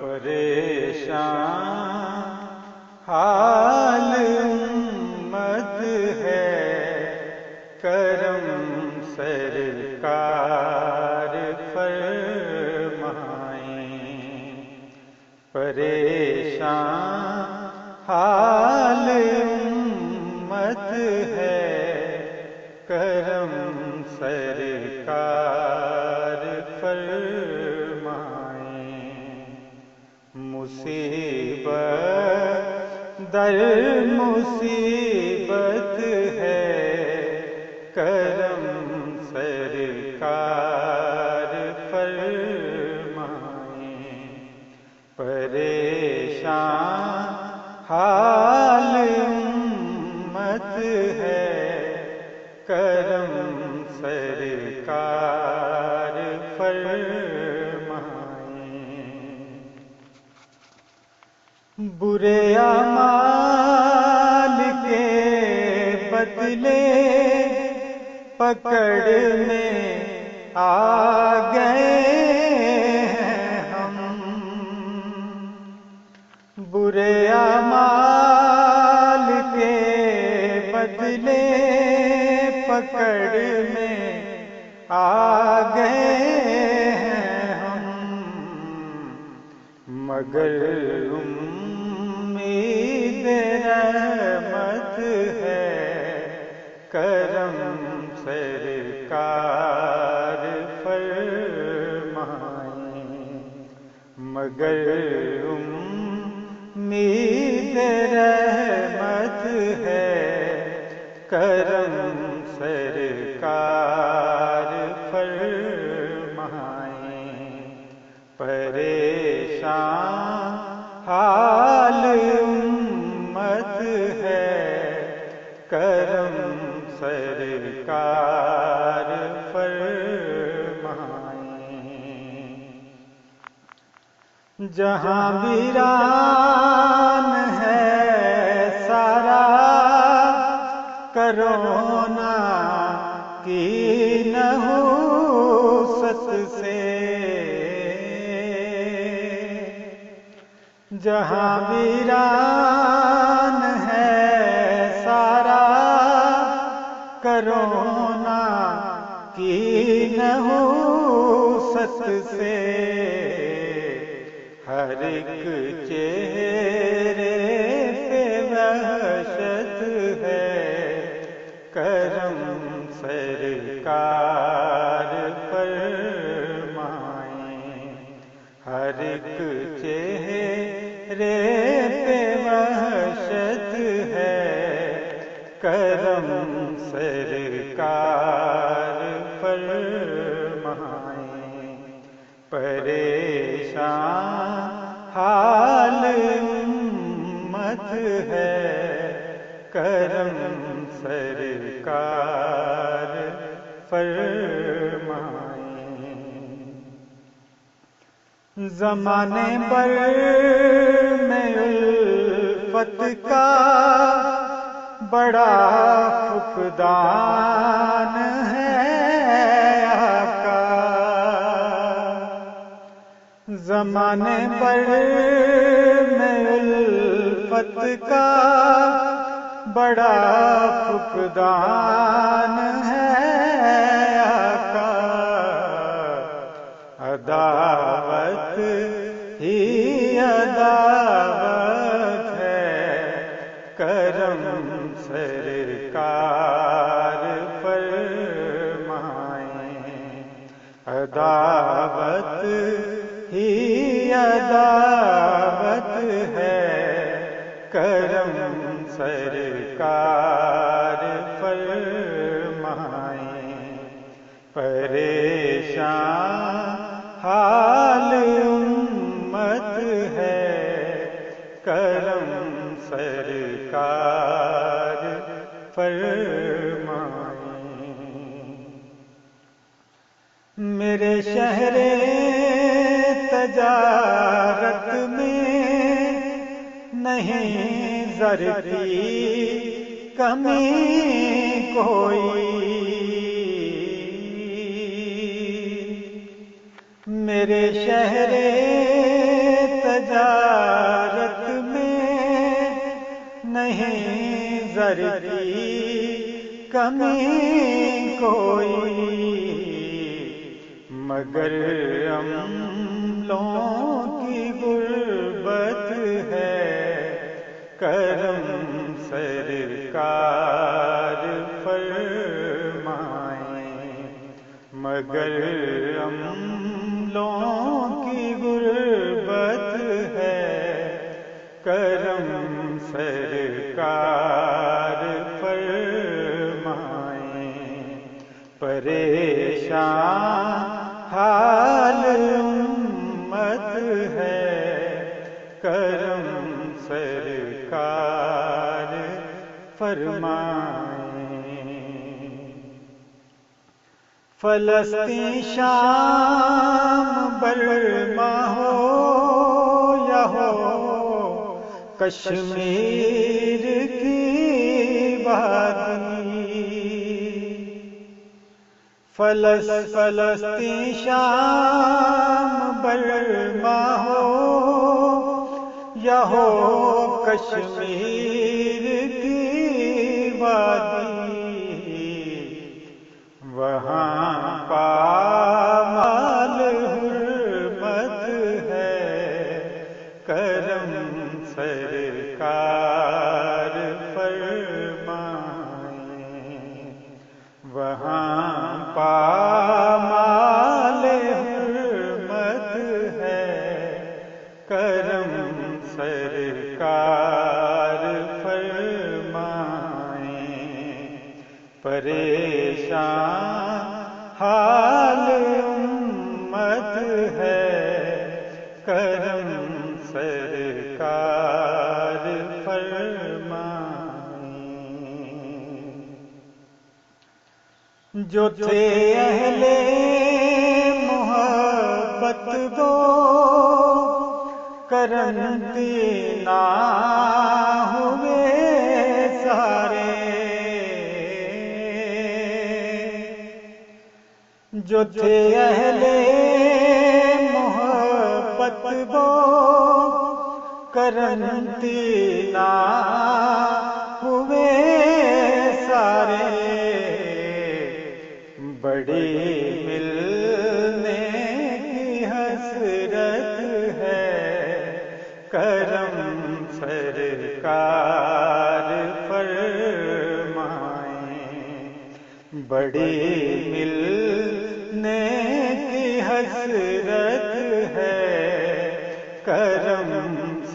پریشان حال امت ہے، کرم سرکار فرمائیں۔ پریشان حال امت ہے، کرم سرکار فرمائیں۔ مصیبت در مصیبت ہے، کرم سرکار فرمائیں۔ پریشان حال امت ہے، کرم سرکار فرمائیں۔ برے اعمال کے بدلے پکڑ میں آ گئے ہیں ہم، برے اعمال کے بدلے پکڑ میں آ گئے ہیں ہم، مگر امید رحمت ہے، کرم سرکار فرمائیں۔ مگر امید رحمت ہے، کرم سرکار فرمائیں۔ پریشان حال امت ہے، کرم سرکار فرمائیں۔ جہاں ویران ہے سارا کرونا کی نحوست سے، جہاں ویران ہے سارا کرونا کی نحوست سے، ہر ایک چہرے پہ وحشت ہے، کرم سرکار فرمائیں۔ ہر ایک چہرے پہ وحشت ہے، کرم سرکار فرمائیں۔ پریشان حال امت ہے، کرم سرکار فرمائیں۔ زمانے بھر میں الفت کا بڑا فقدان ہے آقا، زمانے بھر میں الفت کا بڑا فقدان ہے آقا، عداوت ہی عداوت ہے، کرم سرکار فرمائیں۔ عداوت ہی عداوت ہے، کرم سرکار فرمائیں۔ پریشان حال امت ہے، کرم سرکار فرمائیں۔ میرے شہر تجارت میں نہیں زر کی کمی کوئی، میرے شہر تجارت میں نہیں زر کی کمی کوئی، مگر عملوں کی غربت ہے، کرم سرکار فرمائیں، مگر عملوں کی غربت ہے، کرم سرکار فرمائیں، پریشان حال امت ہے، کرم سرکار فرمائیں۔ فلسطین شام برما ہو یا ہو کشمیر کی وادی، فلسطین شام برما ہو یا ہو کشمیر کی وادی، وہاں پامال حرمت ہے، کرم سرکار فرمائیں، وہاں پامال حرمت ہے، کرم سرکار فرمائیں، پریشان حال امت ہے، کرم سرکار فرمائیں، جو تھے اہل محبت دو قرنطینہ ہوئے سارے، جو تھے اہل محبت وہ قرنطینہ ہوئے سارے، بڑی ملنے کی حسرت ہے، کرم سرکار فرمائیں، بڑی ملنے کی حسرت ہے، کرم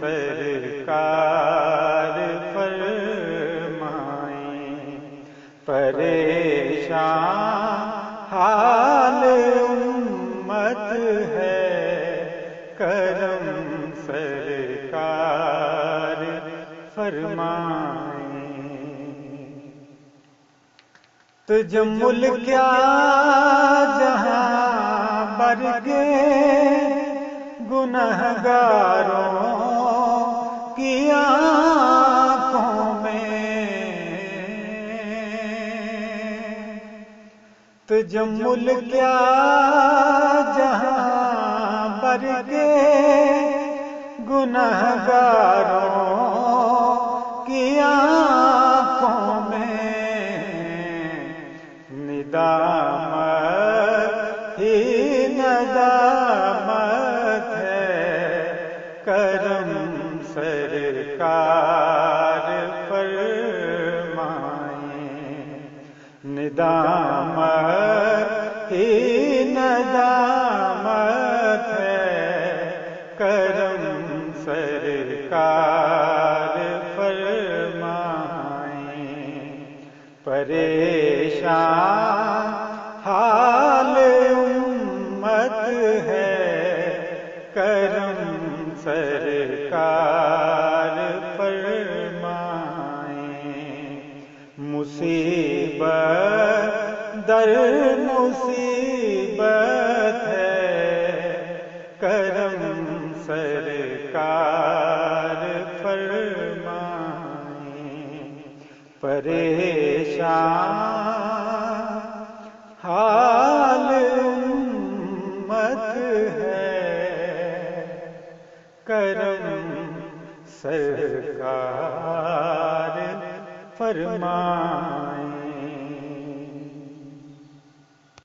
سرکار فرمائیں، پریشان حال امت ہے، کرم سرکار فرمائیں، تجمل کیا جہاں برگے گنہگاروں کی آنکھوں میں، تجمل کیا جہاں برگے گنہگاروں کی آنکھوں میں، ندامت ہی ندامت ہے، کرم سرکار فرمائیں، ندامت ہی ندامت ہے، کرم سرکار فرمائیں، پریشان حال امت ہے، کرم سرکار فرمائیں، مصیبت در مصیبت ہے، کرم سرکار فرمائیں، پریشان حال امت ہے کرم سرکار فرمان